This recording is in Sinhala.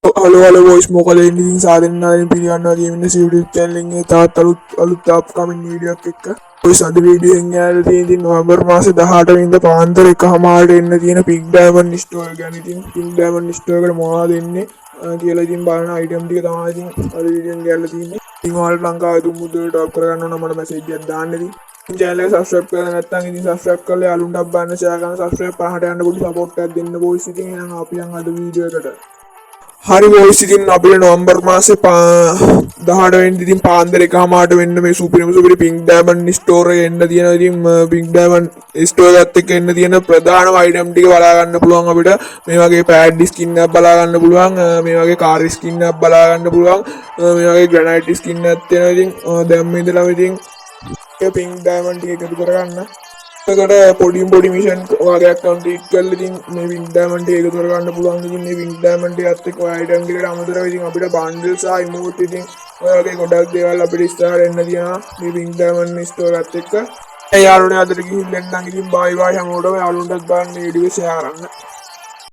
හලෝ වොයිස් මොකද ඉතින් සාධනයෙන් පිළිගන්නවා ගේමින් YouTube channel එකේ තවත් අලුත් අප්කමින් වීඩියෝ එකක් එක්ක ඔයස් අද වීඩියෝ එකෙන් යාලා තියෙන නොවැම්බර් මාසේ 18 වෙනිදා පාන්දර 1:00ට එන්න තියෙන පික් ඩයමන්ඩ් ස්ටෝර් එක ගැන ඉතින් පික් ඩයමන්ඩ් ස්ටෝර් එකට මොනවද එන්නේ කියලා ඉතින් බලන අයිටම් ටික තමයි ඉතින් අද වීඩියෝ එකෙන් යාලා තියෙන්නේ. ඉතින් ඔයාලට ලංකාවේ තුන් මුද්දට ටොප් කරගන්න ඕන මට මැසේජ් එකක් දාන්න ඉතින් channel එක subscribe කරලා නැත්නම් ඉතින් subscribe කරලා යාළුවන්ට බලන්න share කරන්න subscribe පහට යන්න පොඩි support එකක් දෙන්න boys. ඉතින් එහෙනම් අපි යන් අද වීඩියෝ එකට. හරි බොයිස් ඉතින් අපිට නොවැම්බර් මාසේ 18 වෙනිදා ඉතින් පාන්දර 1:00ට වෙන්න මේ සුපිරි පින්ක් ඩයමන්ඩ් ස්ටෝර් එකේ එන්න තියෙනවා. ඉතින් පින්ක් ඩයමන්ඩ් ස්ටෝර් එකත් එක්ක එන්න තියෙන ප්‍රධානම අයිටම් ටික බලා ගන්න පුළුවන් අපිට. මේ වගේ පෑඩ් ස්කින් එකක් බලා ගන්න පුළුවන්. මේ වගේ කාර් ස්කින් එකක් බලා ගන්න පුළුවන්. මේ වගේ ග්‍රැනයිට් ස්කින් එකක් තියෙනවා. ඉතින් දැන් මේ ඉඳලා ඉතින් මේ පින්ක් ඩයමන්ඩ් ටික එකතු කරගන්න. එකට පොඩි මිෂන් වගේක් කම්ප්ලීට් කරලා ඉතින් මේ වින් ඩයමන්ඩ් එක එකතු කරගන්න පුළුවන්. ඉතින් මේ වින් ඩයමන්ඩ් එකත් එක්ක ඔය අයිටම් ටිකට අමතරව ඉතින් අපිට බන්ඩල් සහ ඉමෝට් ඉතින් ඔය වගේ ගොඩක් දේවල් අපිට ඉස්සරහට එන්න තියෙනවා මේ වින් ඩයමන්ඩ් ස්ටෝර් එකත් එක්ක. ඒ යාළුවනේ අදට ගිහින් එන්නම්. ඉතින් බයි බයි හැමෝටම යාළුවන්ටත් බලන්න මේ වීඩියෝ ෂෙයා කරන්න.